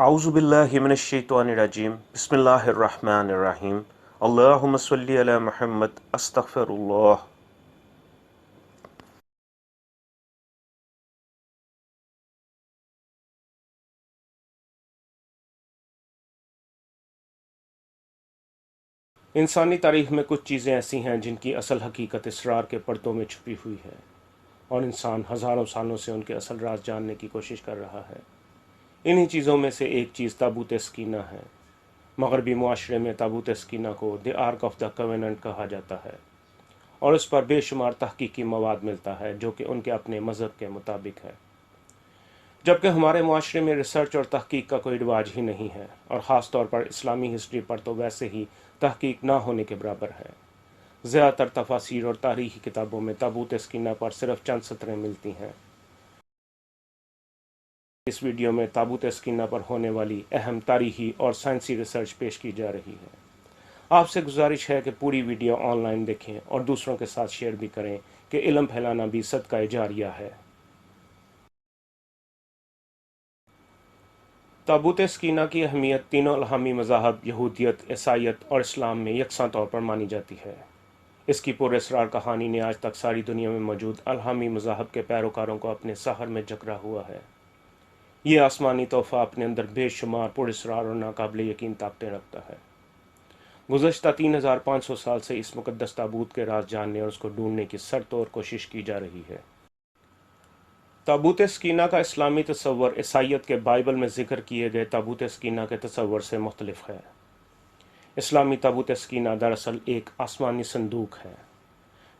اعوذ باللہ من الشیطان الرجیم بسم اللہ الرحمن الرحیم اللہم صلی علی محمد استغفر اللہ۔ انسانی تاریخ میں کچھ چیزیں ایسی ہیں جن کی اصل حقیقت اسرار کے پردوں میں چھپی ہوئی ہے، اور انسان ہزاروں سالوں سے ان کے اصل راز جاننے کی کوشش کر رہا ہے۔ انہی چیزوں میں سے ایک چیز تابوت سکینہ ہے۔ مغربی معاشرے میں تابوت سکینہ کو دی آرک آف دا کویننٹ کہا جاتا ہے، اور اس پر بے شمار تحقیقی مواد ملتا ہے جو کہ ان کے اپنے مذہب کے مطابق ہے، جبکہ ہمارے معاشرے میں ریسرچ اور تحقیق کا کوئی رواج ہی نہیں ہے، اور خاص طور پر اسلامی ہسٹری پر تو ویسے ہی تحقیق نہ ہونے کے برابر ہے۔ زیادہ تر تفاسیر اور تاریخی کتابوں میں تابوت سکینہ پر صرف چند سطریں ملتی ہیں۔ اس ویڈیو میں تابوت سکینہ پر ہونے والی اہم تاریخی اور سائنسی ریسرچ پیش کی جا رہی ہے۔ آپ سے گزارش ہے کہ پوری ویڈیو آن لائن دیکھیں اور دوسروں کے ساتھ شیئر بھی کریں کہ علم پھیلانا بھی صدقہ جاریہ ہے۔ تابوت سکینہ کی اہمیت تینوں الہامی مذاہب یہودیت، عیسائیت اور اسلام میں یکساں طور پر مانی جاتی ہے۔ اس کی پر اسرار کہانی نے آج تک ساری دنیا میں موجود الہامی مذاہب کے پیروکاروں کو اپنے سحر میں جکڑا ہوا ہے۔ یہ آسمانی تحفہ اپنے اندر بے شمار پر اسرار اور ناقابل یقین طاقتیں رکھتا ہے۔ گزشتہ 3500 سال سے اس مقدس تابوت کے راز جاننے اور اس کو ڈھونڈنے کی سرتور کوشش کی جا رہی ہے۔ تابوت سکینہ کا اسلامی تصور عیسائیت کے بائبل میں ذکر کیے گئے تابوت سکینہ کے تصور سے مختلف ہے۔ اسلامی تابوت سکینہ دراصل ایک آسمانی صندوق ہے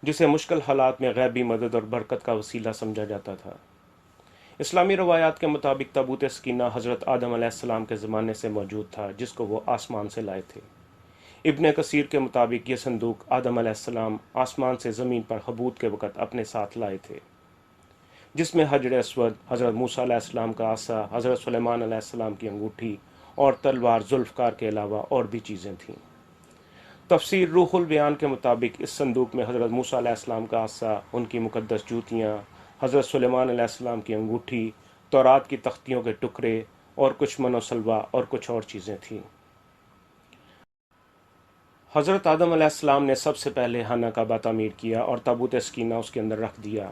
جسے مشکل حالات میں غیبی مدد اور برکت کا وسیلہ سمجھا جاتا تھا۔ اسلامی روایات کے مطابق تابوت سکینہ حضرت آدم علیہ السلام کے زمانے سے موجود تھا، جس کو وہ آسمان سے لائے تھے۔ ابن کثیر کے مطابق یہ صندوق آدم علیہ السلام آسمان سے زمین پر حبوط کے وقت اپنے ساتھ لائے تھے، جس میں حجر اسود، حضرت موسیٰ علیہ السلام کا عصا، حضرت سلیمان علیہ السلام کی انگوٹھی اور تلوار ذوالفقار کے علاوہ اور بھی چیزیں تھیں۔ تفسیر روح البیان کے مطابق اس صندوق میں حضرت موسیٰ علیہ السلام کا عصا، ان کی مقدس جوتیاں، حضرت سلیمان علیہ السلام کی انگوٹھی، تورات کی تختیوں کے ٹکڑے اور کچھ من و سلوہ اور کچھ اور چیزیں تھیں۔ حضرت آدم علیہ السلام نے سب سے پہلے خانہ کعبہ تعمیر کیا اور تابوت سکینہ اس کے اندر رکھ دیا۔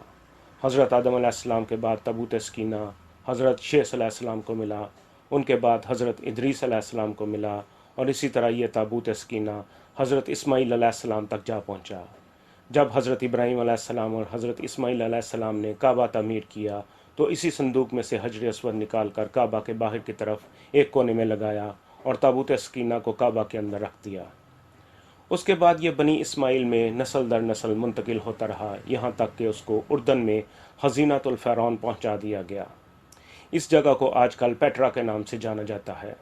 حضرت آدم علیہ السلام کے بعد تابوت سکینہ حضرت شیث علیہ السلام کو ملا، ان کے بعد حضرت ادریس علیہ السلام کو ملا، اور اسی طرح یہ تابوت سکینہ حضرت اسماعیل علیہ السلام تک جا پہنچا۔ جب حضرت ابراہیم علیہ السلام اور حضرت اسماعیل علیہ السلام نے کعبہ تعمیر کیا تو اسی صندوق میں سے حجر اسود نکال کر کعبہ کے باہر کی طرف ایک کونے میں لگایا اور تابوت سکینہ کو کعبہ کے اندر رکھ دیا۔ اس کے بعد یہ بنی اسماعیل میں نسل در نسل منتقل ہوتا رہا، یہاں تک کہ اس کو اردن میں خزینۃ الفرعون پہنچا دیا گیا۔ اس جگہ کو آج کل پیٹرا کے نام سے جانا جاتا ہے۔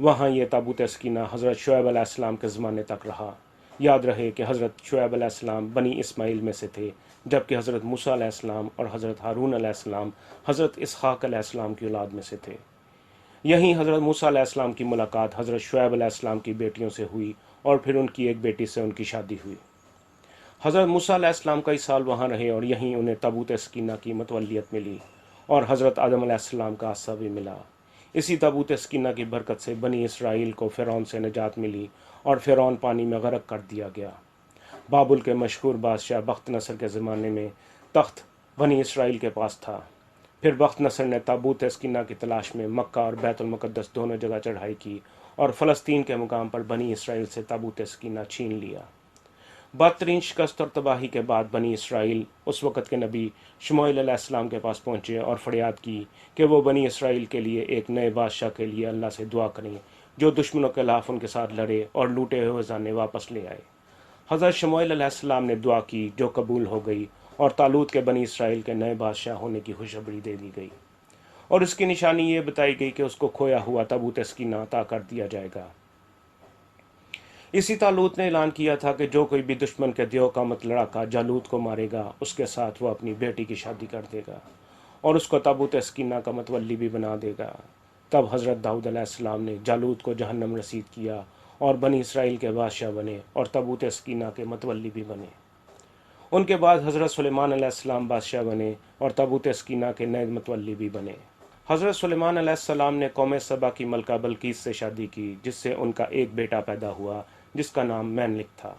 وہاں یہ تابوت سکینہ حضرت شعیب علیہ السلام کے زمانے تک رہا۔ یاد رہے کہ حضرت شعیب علیہ السلام بنی اسماعیل میں سے تھے، جبکہ حضرت موسیٰ علیہ السلام اور حضرت ہارون علیہ السلام حضرت اسحاق علیہ السلام کی اولاد میں سے تھے۔ یہیں حضرت موسیٰ علیہ السلام کی ملاقات حضرت شعیب علیہ السلام کی بیٹیوں سے ہوئی، اور پھر ان کی ایک بیٹی سے ان کی شادی ہوئی۔ حضرت موسیٰ علیہ السلام کئی سال وہاں رہے اور یہیں انہیں تابوت سکینہ کی متولیت ملی، اور حضرت آدم علیہ السلام کا عصا بھی ملا۔ اسی تابوت سکینہ کی برکت سے بنی اسرائیل کو فرعون سے نجات ملی اور فرعون پانی میں غرق کر دیا گیا۔ بابل کے مشہور بادشاہ بخت نصر کے زمانے میں تخت بنی اسرائیل کے پاس تھا۔ پھر بخت نصر نے تابوت سکینہ کی تلاش میں مکہ اور بیت المقدس دونوں جگہ چڑھائی کی اور فلسطین کے مقام پر بنی اسرائیل سے تابوت سکینہ چھین لیا۔ بدترین شکست اور تباہی کے بعد بنی اسرائیل اس وقت کے نبی شموئیل علیہ السلام کے پاس پہنچے اور فریاد کی کہ وہ بنی اسرائیل کے لیے ایک نئے بادشاہ کے لیے اللہ سے دعا کریں جو دشمنوں کے خلاف ان کے ساتھ لڑے اور لوٹے ہوئے خزانے واپس لے آئے۔ حضرت شموئیل علیہ السلام نے دعا کی جو قبول ہو گئی، اور طالوت کے بنی اسرائیل کے نئے بادشاہ ہونے کی خوشخبری دے دی گئی، اور اس کی نشانی یہ بتائی گئی کہ اس کو کھویا ہوا تابوت سکینہ عطا کر دیا جائے گا۔ اسی طالوت نے اعلان کیا تھا کہ جو کوئی بھی دشمن کے دیو کا مت لڑاکا جالوت کو مارے گا، اس کے ساتھ وہ اپنی بیٹی کی شادی کر دے گا اور اس کو تابوت سکینہ کا متولی بھی بنا دے گا۔ تب حضرت داؤد علیہ السلام نے جالوت کو جہنم رسید کیا اور بنی اسرائیل کے بادشاہ بنے اور تابوت سکینہ کے متولی بھی بنے۔ ان کے بعد حضرت سلیمان علیہ السلام بادشاہ بنے اور تابوت سکینہ کے نئے متولی بھی بنے۔ حضرت سلیمان علیہ السلام نے قوم سبا کی ملکہ بلقیس سے شادی کی، جس سے ان کا ایک بیٹا پیدا ہوا جس کا نام مینلک تھا،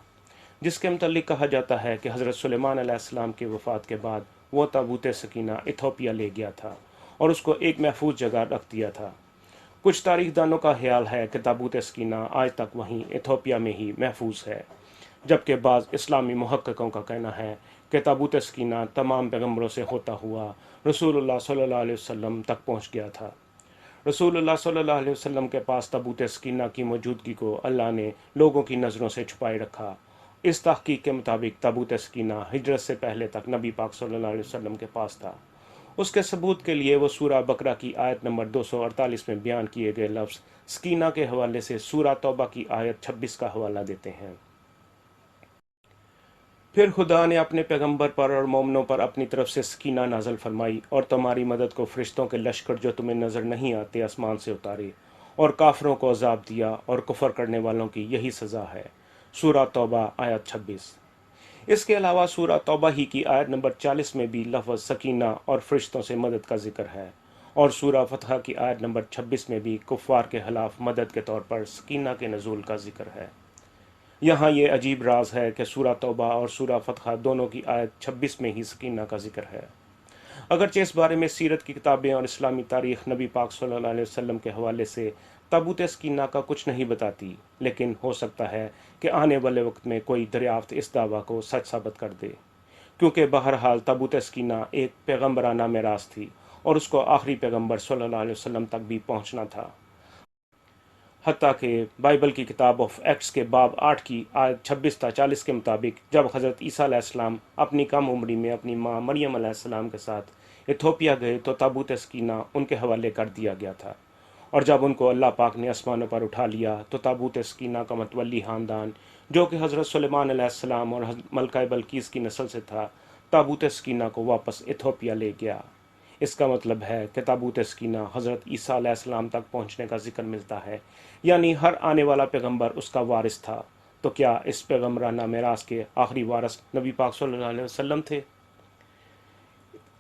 جس کے متعلق کہا جاتا ہے کہ حضرت سلیمان علیہ السلام کی وفات کے بعد وہ تابوت سکینہ ایتھوپیا لے گیا تھا اور اس کو ایک محفوظ جگہ رکھ دیا تھا۔ کچھ تاریخ دانوں کا خیال ہے کہ تابوت سکینہ آج تک وہیں ایتھوپیا میں ہی محفوظ ہے، جبکہ بعض اسلامی محققوں کا کہنا ہے کہ تابوت سکینہ تمام پیغمبروں سے ہوتا ہوا رسول اللہ صلی اللہ علیہ وسلم تک پہنچ گیا تھا۔ رسول اللہ صلی اللہ علیہ وسلم کے پاس تابوت سکینہ کی موجودگی کو اللہ نے لوگوں کی نظروں سے چھپائے رکھا۔ اس تحقیق کے مطابق تابوت سکینہ ہجرت سے پہلے تک نبی پاک صلی اللہ علیہ وسلم کے پاس تھا۔ اس کے ثبوت کے لیے وہ سورہ بقرہ کی آیت نمبر 248 میں بیان کیے گئے لفظ سکینہ کے حوالے سے سورہ توبہ کی آیت 26 کا حوالہ دیتے ہیں۔ پھر خدا نے اپنے پیغمبر پر اور مومنوں پر اپنی طرف سے سکینہ نازل فرمائی اور تمہاری مدد کو فرشتوں کے لشکر جو تمہیں نظر نہیں آتے آسمان سے اتارے، اور کافروں کو عذاب دیا، اور کفر کرنے والوں کی یہی سزا ہے۔ سورہ توبہ آیت 26۔ اس کے علاوہ سورہ توبہ ہی کی آیت نمبر 40 میں بھی لفظ سکینہ اور فرشتوں سے مدد کا ذکر ہے، اور سورہ فتح کی آیت نمبر 26 میں بھی کفار کے خلاف مدد کے طور پر سکینہ کے نزول کا ذکر ہے۔ یہاں یہ عجیب راز ہے کہ سورہ توبہ اور سورہ فتح دونوں کی آیت 26 میں ہی سکینہ کا ذکر ہے۔ اگرچہ اس بارے میں سیرت کی کتابیں اور اسلامی تاریخ نبی پاک صلی اللہ علیہ وسلم کے حوالے سے تابوت سکینہ کا کچھ نہیں بتاتی، لیکن ہو سکتا ہے کہ آنے والے وقت میں کوئی دریافت اس دعویٰ کو سچ ثابت کر دے، کیونکہ بہرحال تابوت سکینہ ایک پیغمبرانہ میراث تھی اور اس کو آخری پیغمبر صلی اللہ علیہ وسلم تک بھی پہنچنا تھا۔ حتیٰ کہ بائبل کی کتاب آف ایکٹس کے باب 8 کی آیت 26 تا 40 کے مطابق جب حضرت عیسیٰ علیہ السلام اپنی کم عمری میں اپنی ماں مریم علیہ السلام کے ساتھ ایتھوپیا گئے تو تابوت سکینہ ان کے حوالے کر دیا گیا تھا، اور جب ان کو اللہ پاک نے آسمانوں پر اٹھا لیا تو تابوت سکینہ کا متولی خاندان جو کہ حضرت سلیمان علیہ السلام اور ملکہ بلقیس کی نسل سے تھا، تابوت سکینہ کو واپس ایتھوپیا لے گیا۔ اس کا مطلب ہے کہ تابوت سکینہ حضرت عیسیٰ علیہ السلام تک پہنچنے کا ذکر ملتا ہے، یعنی ہر آنے والا پیغمبر اس کا وارث تھا۔ تو کیا اس پیغمبرانہ میراث کے آخری وارث نبی پاک صلی اللہ علیہ وسلم تھے؟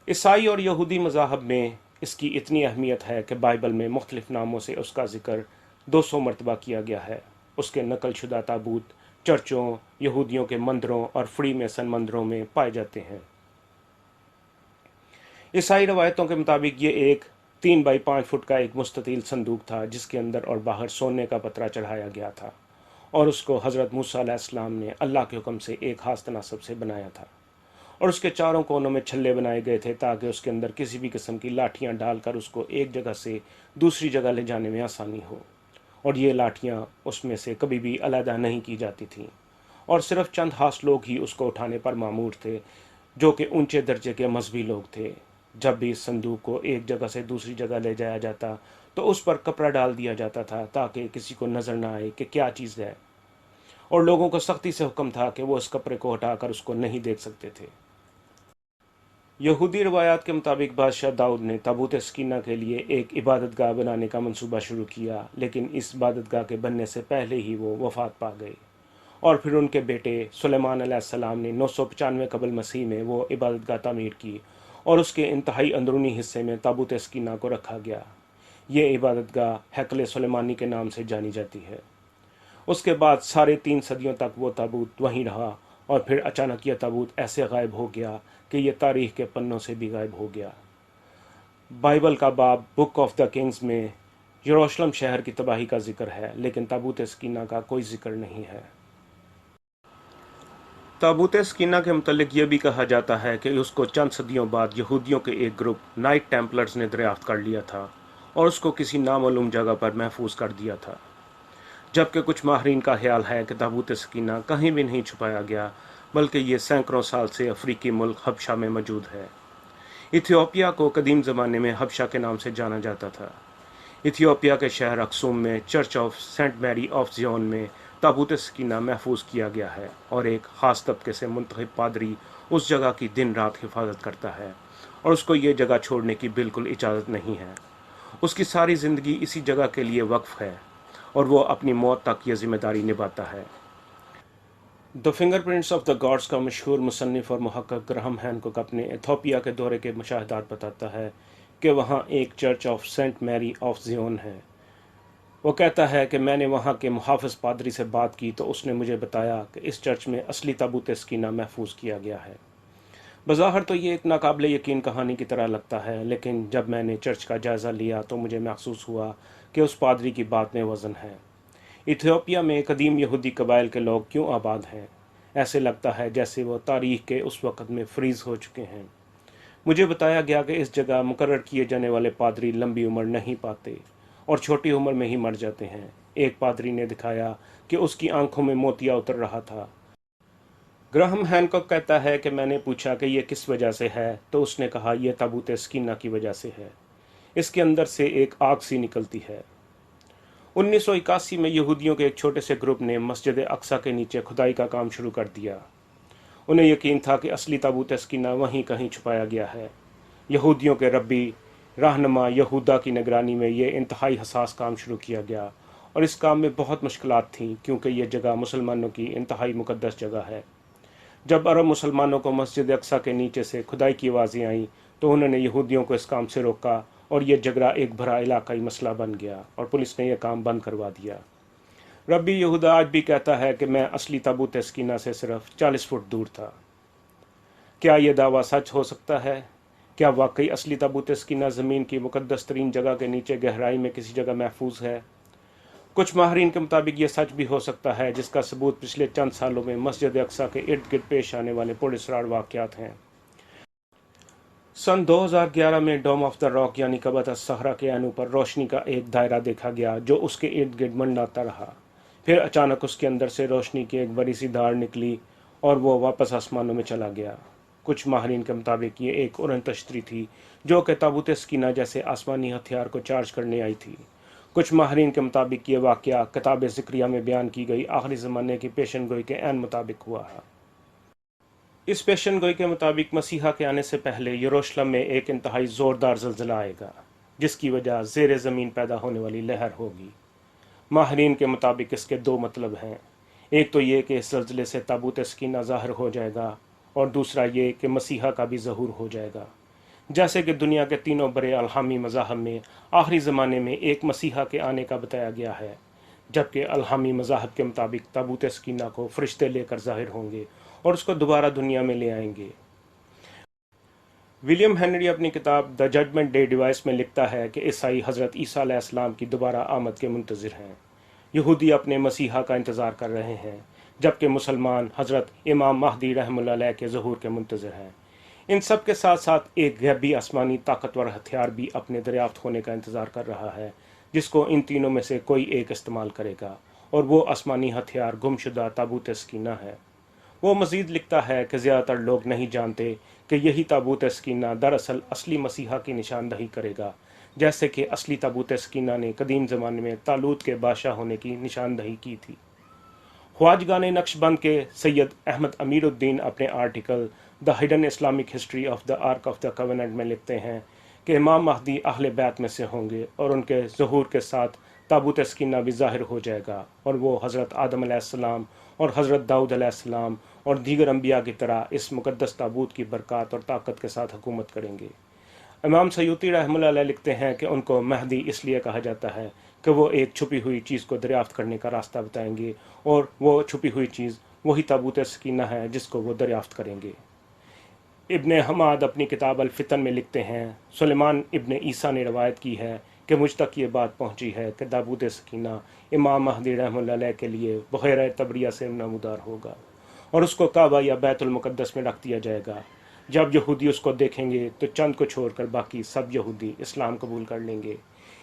عیسائی اور یہودی مذاہب میں اس کی اتنی اہمیت ہے کہ بائبل میں مختلف ناموں سے اس کا ذکر 200 مرتبہ کیا گیا ہے۔ اس کے نقل شدہ تابوت چرچوں، یہودیوں کے مندروں اور فری میسن مندروں میں پائے جاتے ہیں۔ عیسائی روایتوں کے مطابق یہ ایک 3 بائی 5 فٹ کا ایک مستطیل صندوق تھا جس کے اندر اور باہر سونے کا پترا چڑھایا گیا تھا، اور اس کو حضرت موسیٰ علیہ السلام نے اللہ کے حکم سے ایک خاص تناسب سے بنایا تھا، اور اس کے چاروں کونوں میں چھلے بنائے گئے تھے تاکہ اس کے اندر کسی بھی قسم کی لاٹھیاں ڈال کر اس کو ایک جگہ سے دوسری جگہ لے جانے میں آسانی ہو، اور یہ لاٹھیاں اس میں سے کبھی بھی علیحدہ نہیں کی جاتی تھیں، اور صرف چند خاص لوگ ہی اس کو اٹھانے پر مامور تھے جو کہ اونچے درجے کے مذہبی لوگ تھے۔ جب بھی اس صندوق کو ایک جگہ سے دوسری جگہ لے جایا جاتا تو اس پر کپڑا ڈال دیا جاتا تھا تاکہ کسی کو نظر نہ آئے کہ کیا چیز ہے، اور لوگوں کو سختی سے حکم تھا کہ وہ اس کپڑے کو ہٹا کر اس کو نہیں دیکھ سکتے تھے۔ یہودی روایات کے مطابق بادشاہ داؤد نے تابوت سکینہ کے لیے ایک عبادت گاہ بنانے کا منصوبہ شروع کیا، لیکن اس عبادت گاہ کے بننے سے پہلے ہی وہ وفات پا گئے، اور پھر ان کے بیٹے سلیمان علیہ السلام نے 995 قبل مسیح میں وہ عبادت گاہ تعمیر کی، اور اس کے انتہائی اندرونی حصے میں تابوت سکینہ کو رکھا گیا۔ یہ عبادت گاہ ہیکل سلیمانی کے نام سے جانی جاتی ہے۔ اس کے بعد 3.5 صدیوں تک وہ تابوت وہیں رہا، اور پھر اچانک یہ تابوت ایسے غائب ہو گیا کہ یہ تاریخ کے پنوں سے بھی غائب ہو گیا۔ بائبل کا باب بک آف دا کنگز میں یروشلم شہر کی تباہی کا ذکر ہے، لیکن تابوت سکینہ کا کوئی ذکر نہیں ہے۔ تابوت سکینہ کے متعلق یہ بھی کہا جاتا ہے کہ اس کو چند صدیوں بعد یہودیوں کے ایک گروپ نائٹ ٹیمپلرز نے دریافت کر لیا تھا اور اس کو کسی نامعلوم جگہ پر محفوظ کر دیا تھا، جبکہ کچھ ماہرین کا خیال ہے کہ تابوت سکینہ کہیں بھی نہیں چھپایا گیا، بلکہ یہ سینکڑوں سال سے افریقی ملک حبشہ میں موجود ہے۔ ایتھیوپیا کو قدیم زمانے میں حبشہ کے نام سے جانا جاتا تھا۔ ایتھیوپیا کے شہر اکسوم میں چرچ آف سینٹ میری آف زیون میں تابوت سکینہ محفوظ کیا گیا ہے، اور ایک خاص طبقے سے منتخب پادری اس جگہ کی دن رات حفاظت کرتا ہے، اور اس کو یہ جگہ چھوڑنے کی بالکل اجازت نہیں ہے۔ اس کی ساری زندگی اسی جگہ کے لیے وقف ہے، اور وہ اپنی موت تک یہ ذمہ داری نبھاتا ہے۔ The fingerprints of the gods کا مشہور مصنف اور محقق گراہم ہینکوک اپنے ایتھوپیا کے دورے کے مشاہدات بتاتا ہے کہ وہاں ایک چرچ آف سینٹ میری آف زیون ہے۔ وہ کہتا ہے کہ میں نے وہاں کے محافظ پادری سے بات کی تو اس نے مجھے بتایا کہ اس چرچ میں اصلی تابوت سکینہ محفوظ کیا گیا ہے۔ بظاہر تو یہ ایک ناقابل یقین کہانی کی طرح لگتا ہے، لیکن جب میں نے چرچ کا جائزہ لیا تو مجھے محسوس ہوا کہ اس پادری کی بات میں وزن ہے۔ ایتھیوپیا میں قدیم یہودی قبائل کے لوگ کیوں آباد ہیں؟ ایسے لگتا ہے جیسے وہ تاریخ کے اس وقت میں فریز ہو چکے ہیں۔ مجھے بتایا گیا کہ اس جگہ مقرر کیے جانے والے پادری لمبی عمر نہیں پاتے اور چھوٹی عمر میں ہی مر جاتے ہیں۔ ایک پادری نے دکھایا کہ اس کی آنکھوں میں موتیا اتر رہا تھا۔ گراہم ہینکوک کہتا ہے کہ میں نے پوچھا کہ یہ کس وجہ سے ہے تو اس نے کہا یہ تابوت سکینہ کی وجہ سے ہے۔ اس کے اندر سے ایک آگ سی نکلتی ہے۔ 1981 میں یہودیوں کے ایک چھوٹے سے گروپ نے مسجد اقصی کے نیچے کھدائی کا کام شروع کر دیا۔ انہیں یقین تھا کہ اصلی تابوت سکینہ وہیں کہیں چھپایا گیا ہے۔ یہودیوں کے ربی رہنما یہودا کی نگرانی میں یہ انتہائی حساس کام شروع کیا گیا، اور اس کام میں بہت مشکلات تھیں کیونکہ یہ جگہ مسلمانوں کی انتہائی مقدس جگہ ہے۔ جب عرب مسلمانوں کو مسجد اقصی کے نیچے سے کھدائی کی آوازیں آئیں تو انہوں نے یہودیوں کو اس کام سے روکا اور یہ جھگڑا ایک بڑا علاقائی مسئلہ بن گیا اور پولیس نے یہ کام بند کروا دیا۔ ربی یہودا آج بھی کہتا ہے کہ میں اصلی تابوت سکینہ سے صرف 40 فٹ دور تھا۔ کیا یہ دعویٰ سچ ہو سکتا ہے؟ کیا واقعی اصلی تابوت سکینہ زمین کی مقدس ترین جگہ کے نیچے گہرائی میں کسی جگہ محفوظ ہے؟ کچھ ماہرین کے مطابق یہ سچ بھی ہو سکتا ہے، جس کا ثبوت پچھلے چند سالوں میں مسجد اقصی کے ارد گرد پیش آنے والے پراسرار واقعات ہیں۔ سن 2011 میں ڈوم آف دا راک یعنی قبۃ الصخرہ کے اینو پر روشنی کا ایک دائرہ دیکھا گیا جو اس کے ارد گرد منڈلاتا رہا۔ پھر اچانک اس کے اندر سے روشنی کی ایک بڑی سی دھار نکلی اور وہ واپس آسمانوں میں چلا گیا۔ کچھ ماہرین کے مطابق یہ ایک اورن تشتری تھی جو کہ تابوت سکینہ جیسے آسمانی ہتھیار کو چارج کرنے آئی تھی۔ کچھ ماہرین کے مطابق یہ واقعہ کتاب ذکریہ میں بیان کی گئی آخری زمانے کی پیشن گوئی کے عین مطابق ہوا ہے۔ اس پیشن گوئی کے مطابق مسیحا کے آنے سے پہلے یروشلم میں ایک انتہائی زوردار زلزلہ آئے گا، جس کی وجہ زیر زمین پیدا ہونے والی لہر ہوگی۔ ماہرین کے مطابق اس کے دو مطلب ہیں، ایک تو یہ کہ اس زلزلے سے تابوت سکینہ ظاہر ہو جائے گا، اور دوسرا یہ کہ مسیحا کا بھی ظہور ہو جائے گا۔ جیسے کہ دنیا کے تینوں بڑے الہامی مذاہب میں آخری زمانے میں ایک مسیحا کے آنے کا بتایا گیا ہے، جبکہ الہامی مذاہب کے مطابق تابوت سکینہ کو فرشتے لے کر ظاہر ہوں گے اور اس کو دوبارہ دنیا میں لے آئیں گے۔ ولیم ہنری اپنی کتاب دا ججمنٹ ڈے ڈیوائس میں لکھتا ہے کہ عیسائی حضرت عیسیٰ علیہ السلام کی دوبارہ آمد کے منتظر ہیں۔ یہودی اپنے مسیحا کا انتظار کر رہے ہیں، جبکہ مسلمان حضرت امام مہدی رحمہ اللہ علیہ کے ظہور کے منتظر ہیں۔ ان سب کے ساتھ ساتھ ایک غیبی آسمانی طاقتور ہتھیار بھی اپنے دریافت ہونے کا انتظار کر رہا ہے، جس کو ان تینوں میں سے کوئی ایک استعمال کرے گا، اور وہ آسمانی ہتھیار گمشدہ تابوت سکینہ ہے۔ وہ مزید لکھتا ہے کہ زیادہ تر لوگ نہیں جانتے کہ یہی تابوت سکینہ دراصل اصلی مسیحا کی نشاندہی کرے گا، جیسے کہ اصلی تابوت سکینہ نے قدیم زمانے میں طالوت کے بادشاہ ہونے کی نشاندہی کی تھی۔ خواجگان نقش بند کے سید احمد امیر الدین اپنے article the hidden Islamic history of the ark of the covenant میں لکھتے ہیں کہ امام مہدی اہل بیت میں سے ہوں گے، اور ان کے ظہور کے ساتھ تابوت سکینہ بھی ظاہر ہو جائے گا، اور وہ حضرت آدم علیہ السلام اور حضرت داؤد علیہ السلام اور دیگر انبیاء کی طرح اس مقدس تابوت کی برکات اور طاقت کے ساتھ حکومت کریں گے۔ امام سیوطی رحمہ اللہ علیہ لکھتے ہیں کہ ان کو مہدی اس لیے کہا جاتا ہے کہ وہ ایک چھپی ہوئی چیز کو دریافت کرنے کا راستہ بتائیں گے، اور وہ چھپی ہوئی چیز وہی تابوت سکینہ ہے جس کو وہ دریافت کریں گے۔ ابن حماد اپنی کتاب الفتن میں لکھتے ہیں، سلیمان ابن عیسیٰ نے روایت کی ہے کہ مجھ تک یہ بات پہنچی ہے کہ تابوت سکینہ امام مہدی رحمہ اللہ علیہ کے لیے بحیرہ طبریہ سے نمودار ہوگا، اور اس کو کعبہ یا بیت المقدس میں رکھ دیا جائے گا۔ جب یہودی اس کو دیکھیں گے تو چند کو چھوڑ کر باقی سب یہودی اسلام قبول کر لیں گے۔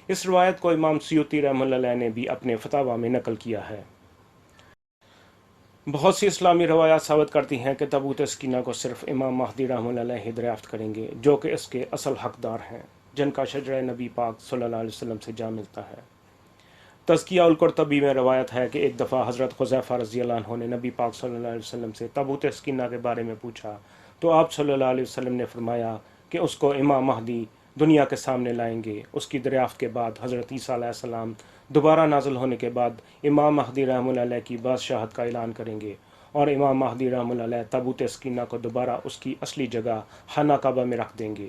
اس روایت کو امام سیوطی رحمہ اللہ علیہ نے بھی اپنے فتاویٰ میں نقل کیا ہے۔ بہت سی اسلامی روایات ثابت کرتی ہیں کہ تابوت سکینہ کو صرف امام مہدی رحمہ اللہ علیہ ہی دریافت کریں گے، جو کہ اس کے اصل حقدار ہیں، جن کا شجرہ نبی پاک صلی اللہ علیہ وسلم سے جا ملتا ہے۔ تزکیہ القرطبی میں روایت ہے کہ ایک دفعہ حضرت حذیفہ رضی اللہ عنہ نے نبی پاک صلی اللہ علیہ وسلم سے تابوت سکینہ کے بارے میں پوچھا تو آپ صلی اللہ علیہ وسلم نے فرمایا کہ اس کو امام مہدی دنیا کے سامنے لائیں گے۔ اس کی دریافت کے بعد حضرت عیسیٰ علیہ السلام دوبارہ نازل ہونے کے بعد امام مہدی رحمہ اللہ علیہ کی بادشاہت کا اعلان کریں گے، اور امام مہدی رحمہ اللہ علیہ تابوت سکینہ کو دوبارہ اس کی اصلی جگہ خانہ کعبہ میں رکھ دیں گے۔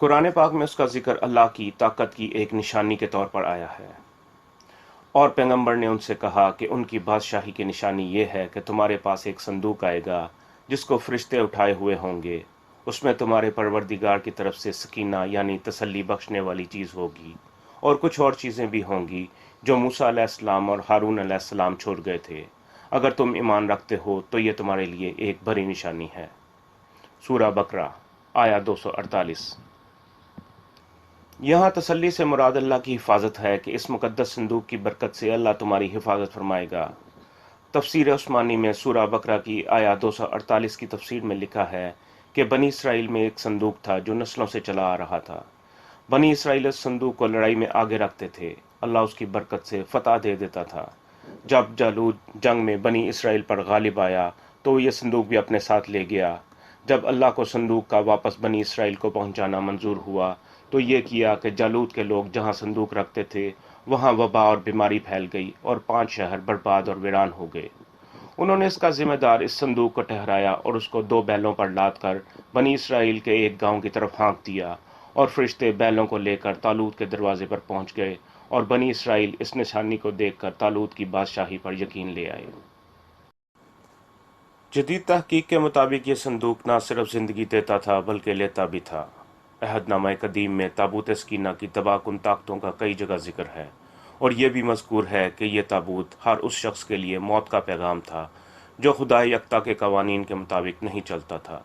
قرآن پاک میں اس کا ذکر اللہ کی طاقت کی ایک نشانی کے طور پر آیا ہے، اور پیغمبر نے ان سے کہا کہ ان کی بادشاہی کی نشانی یہ ہے کہ تمہارے پاس ایک صندوق آئے گا جس کو فرشتے اٹھائے ہوئے ہوں گے، اس میں تمہارے پروردگار کی طرف سے سکینہ یعنی تسلی بخشنے والی چیز ہوگی، اور کچھ اور چیزیں بھی ہوں گی جو موسیٰ علیہ السلام اور ہارون علیہ السلام چھوڑ گئے تھے۔ اگر تم ایمان رکھتے ہو تو یہ تمہارے لیے ایک بڑی نشانی ہے۔ سورہ بقرہ آیا 248۔ یہاں تسلی سے مراد اللہ کی حفاظت ہے کہ اس مقدس صندوق کی برکت سے اللہ تمہاری حفاظت فرمائے گا۔ تفسیر عثمانی میں سورہ بقرہ کی آیا 248 کی تفسیر میں لکھا ہے کہ بنی اسرائیل میں ایک صندوق تھا جو نسلوں سے چلا آ رہا تھا۔ بنی اسرائیل اس صندوق کو لڑائی میں آگے رکھتے تھے، اللہ اس کی برکت سے فتح دے دیتا تھا۔ جب جالوت جنگ میں بنی اسرائیل پر غالب آیا تو وہ یہ صندوق بھی اپنے ساتھ لے گیا۔ جب اللہ کو صندوق کا واپس بنی اسرائیل کو پہنچانا منظور ہوا تو یہ کیا کہ جالوت کے لوگ جہاں صندوق رکھتے تھے وہاں وبا اور بیماری پھیل گئی اور 5 شہر برباد اور ویران ہو گئے۔ انہوں نے اس کا ذمہ دار اس صندوق کو ٹھہرایا اور اس کو 2 بیلوں پر لاد کر بنی اسرائیل کے ایک گاؤں کی طرف ہانک دیا، اور فرشتے بیلوں کو لے کر طالوت کے دروازے پر پہنچ گئے، اور بنی اسرائیل اس نشانی کو دیکھ کر طالوت کی بادشاہی پر یقین لے آئے۔ جدید تحقیق کے مطابق یہ صندوق نہ صرف زندگی دیتا تھا بلکہ لیتا بھی تھا۔ عہد نامہ قدیم میں تابوت سکینہ کی تباہ کن طاقتوں کا کئی جگہ ذکر ہے، اور یہ بھی مذکور ہے کہ یہ تابوت ہر اس شخص کے لیے موت کا پیغام تھا جو خدا یکتا کے قوانین کے مطابق نہیں چلتا تھا۔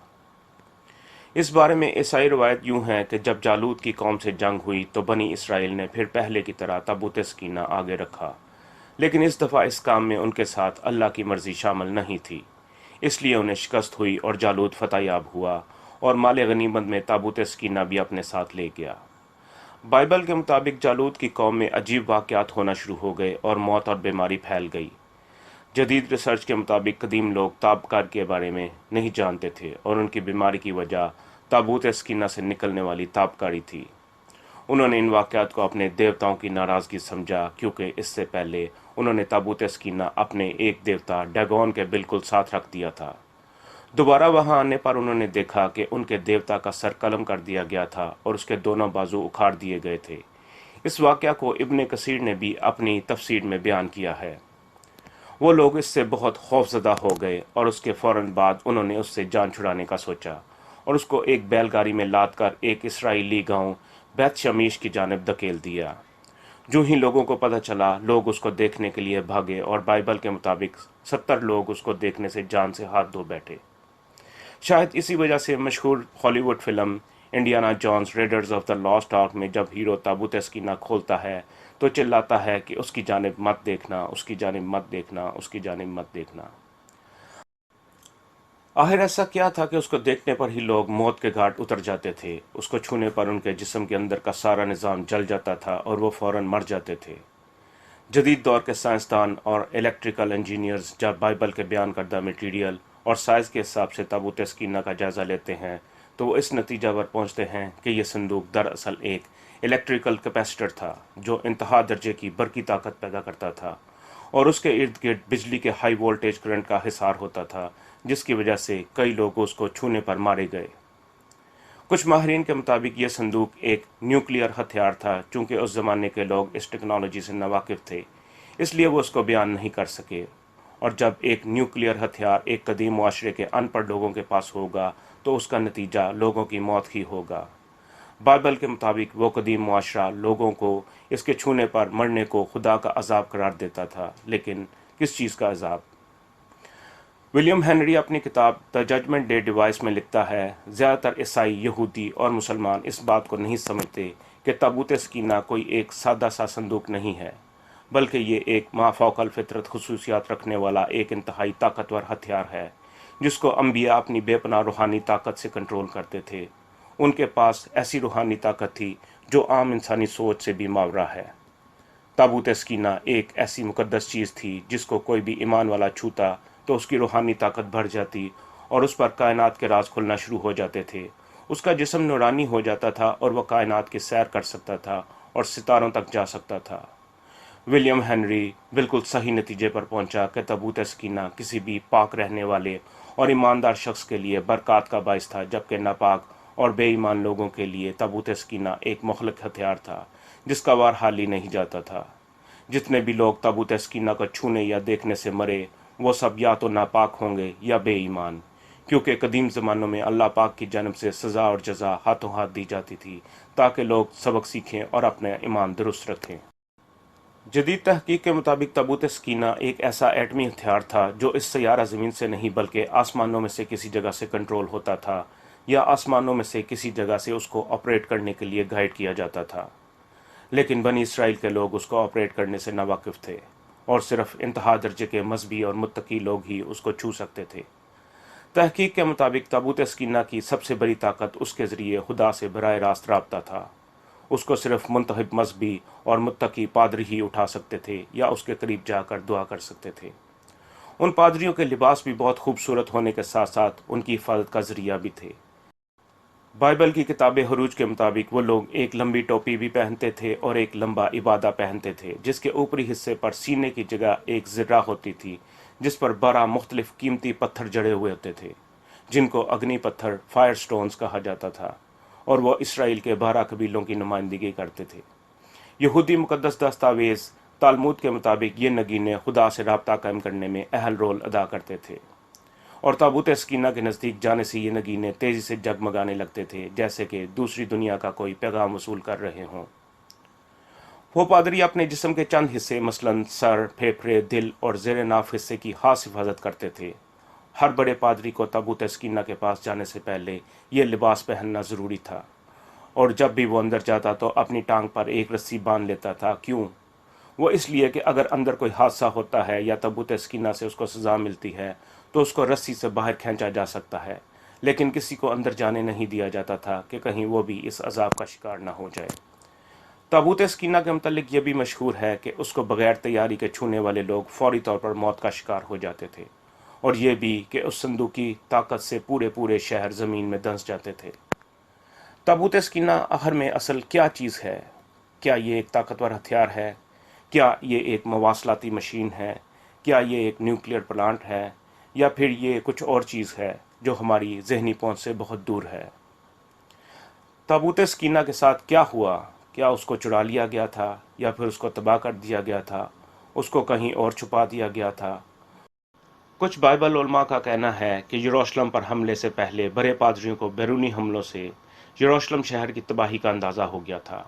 اس بارے میں عیسائی روایت یوں ہے کہ جب جالوت کی قوم سے جنگ ہوئی تو بنی اسرائیل نے پھر پہلے کی طرح تابوت سکینہ آگے رکھا، لیکن اس دفعہ اس کام میں ان کے ساتھ اللہ کی مرضی شامل نہیں تھی، اس لیے انہیں شکست ہوئی اور جالوت فتح یاب ہوا اور مال غنیمت میں تابوت سکینہ بھی اپنے ساتھ لے گیا۔ بائبل کے مطابق جالوت کی قوم میں عجیب واقعات ہونا شروع ہو گئے اور موت اور بیماری پھیل گئی۔ جدید ریسرچ کے مطابق قدیم لوگ تابکار کے بارے میں نہیں جانتے تھے اور ان کی بیماری کی وجہ تابوت سکینہ سے نکلنے والی تابکاری تھی۔ انہوں نے ان واقعات کو اپنے دیوتاؤں کی ناراضگی سمجھا، کیونکہ اس سے پہلے انہوں نے تابوت سکینہ اپنے ایک دیوتا ڈیگون کے بالکل ساتھ رکھ دیا تھا۔ دوبارہ وہاں آنے پر انہوں نے دیکھا کہ ان کے دیوتا کا سر قلم کر دیا گیا تھا اور اس کے دونوں بازو اکھاڑ دیے گئے تھے۔ اس واقعہ کو ابن کثیر نے بھی اپنی تفسیر میں بیان کیا ہے۔ وہ لوگ اس سے بہت خوفزدہ ہو گئے اور اس کے فوراً بعد انہوں نے اس سے جان چھڑانے کا سوچا اور اس کو ایک بیل گاڑی میں لاد کر ایک اسرائیلی گاؤں بیت شمیش کی جانب دھکیل دیا۔ جو ہی لوگوں کو پتہ چلا، لوگ اس کو دیکھنے کے لیے بھاگے اور بائبل کے مطابق 70 لوگ اس کو دیکھنے سے جان سے ہاتھ دھو بیٹھے۔ شاید اسی وجہ سے مشہور Hollywood film Indiana Jones Raiders of the Lost Ark میں جب ہیرو تابوت سکینہ کھولتا ہے تو چلاتا ہے کہ اس کی جانب مت دیکھنا، اس کی جانب مت دیکھنا، اس کی جانب مت دیکھنا۔ آخر ایسا کیا تھا کہ اس کو دیکھنے پر ہی لوگ موت کے گھاٹ اتر جاتے تھے؟ اس کو چھونے پر ان کے جسم کے اندر کا سارا نظام جل جاتا تھا اور وہ فوراً مر جاتے تھے۔ جدید دور کے سائنسدان اور الیکٹریکل انجینئرز جب بائبل کے بیان کردہ میٹیریل اور سائز کے حساب سے تابوت سکینہ کا جائزہ لیتے ہیں تو وہ اس نتیجہ پر پہنچتے ہیں کہ یہ صندوق دراصل ایک الیکٹریکل کیپیسٹر تھا جو انتہا درجے کی برقی طاقت پیدا کرتا تھا، اور اس کے ارد گرد بجلی کے ہائی وولٹیج کرنٹ کا حصار ہوتا تھا، جس کی وجہ سے کئی لوگ اس کو چھونے پر مارے گئے۔ کچھ ماہرین کے مطابق یہ صندوق ایک نیوکلیئر ہتھیار تھا، چونکہ اس زمانے کے لوگ اس ٹیکنالوجی سے ناواقف تھے، اس لیے وہ اس کو بیان نہیں کر سکے، اور جب ایک نیوکلیئر ہتھیار ایک قدیم معاشرے کے ان پڑھ لوگوں کے پاس ہوگا تو اس کا نتیجہ لوگوں کی موت ہی ہوگا۔ بائبل کے مطابق وہ قدیم معاشرہ لوگوں کو اس کے چھونے پر مرنے کو خدا کا عذاب قرار دیتا تھا، لیکن کس چیز کا عذاب؟ ولیم ہنری اپنی کتاب دا ججمنٹ ڈے ڈیوائس میں لکھتا ہے، زیادہ تر عیسائی، یہودی اور مسلمان اس بات کو نہیں سمجھتے کہ تابوت سکینہ کوئی ایک سادہ سا صندوق نہیں ہے، بلکہ یہ ایک مافوق الفطرت خصوصیات رکھنے والا ایک انتہائی طاقتور ہتھیار ہے جس کو انبیاء اپنی بے پناہ روحانی طاقت سے کنٹرول کرتے تھے۔ ان کے پاس ایسی روحانی طاقت تھی جو عام انسانی سوچ سے بھی ماورا ہے۔ تابوت سکینہ ایک ایسی مقدس چیز تھی جس کو کوئی بھی ایمان والا چھوتا تو اس کی روحانی طاقت بڑھ جاتی اور اس پر کائنات کے راز کھلنا شروع ہو جاتے تھے۔ اس کا جسم نورانی ہو جاتا تھا اور وہ کائنات کی سیر کر سکتا تھا اور ستاروں تک جا سکتا تھا۔ ولیم ہنری بالکل صحیح نتیجے پر پہنچا کہ تابوت سکینہ کسی بھی پاک رہنے والے اور ایماندار شخص کے لیے برکات کا باعث تھا، جبکہ ناپاک اور بے ایمان لوگوں کے لیے تابوت سکینہ ایک مخلق ہتھیار تھا جس کا وار حال ہی نہیں جاتا تھا۔ جتنے بھی لوگ تابوت سکینہ کو چھونے یا دیکھنے سے مرے وہ سب یا تو ناپاک ہوں گے یا بے ایمان، کیونکہ قدیم زمانوں میں اللہ پاک کی جانب سے سزا اور جزا ہاتھوں ہاتھ دی جاتی تھی تاکہ لوگ سبق سیکھیں اور اپنا ایمان درست رکھیں۔ جدید تحقیق کے مطابق تابوت سکینہ ایک ایسا ایٹمی ہتھیار تھا جو اس سیارہ زمین سے نہیں بلکہ آسمانوں میں سے کسی جگہ سے کنٹرول ہوتا تھا یا آسمانوں میں سے کسی جگہ سے اس کو آپریٹ کرنے کے لیے گائیڈ کیا جاتا تھا، لیکن بنی اسرائیل کے لوگ اس کو آپریٹ کرنے سے ناواقف تھے اور صرف انتہا درجے کے مذہبی اور متقی لوگ ہی اس کو چھو سکتے تھے۔ تحقیق کے مطابق تابوت سکینہ کی سب سے بڑی طاقت اس کے ذریعے خدا سے براہ راست رابطہ تھا۔ اس کو صرف منتخب مذہبی اور متقی پادری ہی اٹھا سکتے تھے یا اس کے قریب جا کر دعا کر سکتے تھے۔ ان پادریوں کے لباس بھی بہت خوبصورت ہونے کے ساتھ ساتھ ان کی حفاظت کا ذریعہ بھی تھے۔ بائبل کی کتاب حروج کے مطابق وہ لوگ ایک لمبی ٹوپی بھی پہنتے تھے اور ایک لمبا عبادہ پہنتے تھے جس کے اوپری حصے پر سینے کی جگہ ایک زرہ ہوتی تھی جس پر 12 مختلف قیمتی پتھر جڑے ہوئے ہوتے تھے جن کو اگنی پتھر فائر سٹونز کہا جاتا تھا، اور وہ اسرائیل کے 12 قبیلوں کی نمائندگی کرتے تھے۔ یہودی مقدس دستاویز تالمود کے مطابق یہ نگینے خدا سے رابطہ قائم کرنے میں اہم رول ادا کرتے تھے، اور تابوت سکینہ کے نزدیک جانے سے یہ نگینے تیزی سے جگمگانے لگتے تھے جیسے کہ دوسری دنیا کا کوئی پیغام وصول کر رہے ہوں۔ وہ پادری اپنے جسم کے چند حصے مثلاً سر، پھیپھڑے، دل اور زیر ناف حصے کی خاص حفاظت کرتے تھے۔ ہر بڑے پادری کو تابوت سکینہ کے پاس جانے سے پہلے یہ لباس پہننا ضروری تھا، اور جب بھی وہ اندر جاتا تو اپنی ٹانگ پر ایک رسی باندھ لیتا تھا۔ کیوں؟ وہ اس لیے کہ اگر اندر کوئی حادثہ ہوتا ہے یا تابوت سکینہ سے اس کو سزا ملتی ہے تو اس کو رسی سے باہر کھینچا جا سکتا ہے، لیکن کسی کو اندر جانے نہیں دیا جاتا تھا کہ کہیں وہ بھی اس عذاب کا شکار نہ ہو جائے۔ تابوت سکینہ کے متعلق یہ بھی مشہور ہے کہ اس کو بغیر تیاری کے چھونے والے لوگ فوری طور پر موت کا شکار ہو جاتے تھے، اور یہ بھی کہ اس صندوق کی طاقت سے پورے شہر زمین میں دھنس جاتے تھے۔ تابوت سکینہ آخر میں اصل کیا چیز ہے؟ کیا یہ ایک طاقتور ہتھیار ہے؟ کیا یہ ایک مواصلاتی مشین ہے؟ کیا یہ ایک نیوکلیئر پلانٹ ہے؟ یا پھر یہ کچھ اور چیز ہے جو ہماری ذہنی پہنچ سے بہت دور ہے؟ تابوت سکینہ کے ساتھ کیا ہوا؟ کیا اس کو چرا لیا گیا تھا یا پھر اس کو تباہ کر دیا گیا تھا؟ اس کو کہیں اور چھپا دیا گیا تھا؟ کچھ بائبل علماء کا کہنا ہے کہ یروشلم پر حملے سے پہلے بڑے پادریوں کو بیرونی حملوں سے یروشلم شہر کی تباہی کا اندازہ ہو گیا تھا،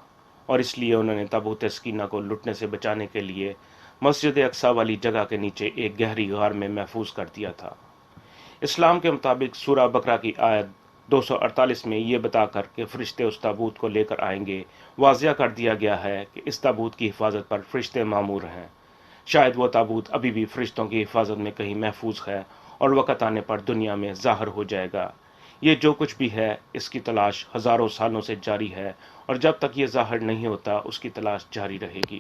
اور اس لیے انہوں نے تابوت سکینہ کو لٹنے سے بچانے کے لیے مسجد اقصیٰ والی جگہ کے نیچے ایک گہری غار میں محفوظ کر دیا تھا۔ اسلام کے مطابق سورہ بقرہ کی آیت 248 میں یہ بتا کر کہ فرشتے اس تابوت کو لے کر آئیں گے واضح کر دیا گیا ہے کہ اس تابوت کی حفاظت پر فرشتے مامور ہیں۔ شاید وہ تابوت ابھی بھی فرشتوں کی حفاظت میں کہیں محفوظ ہے اور وقت آنے پر دنیا میں ظاہر ہو جائے گا۔ یہ جو کچھ بھی ہے اس کی تلاش ہزاروں سالوں سے جاری ہے، اور جب تک یہ ظاہر نہیں ہوتا اس کی تلاش جاری رہے گی۔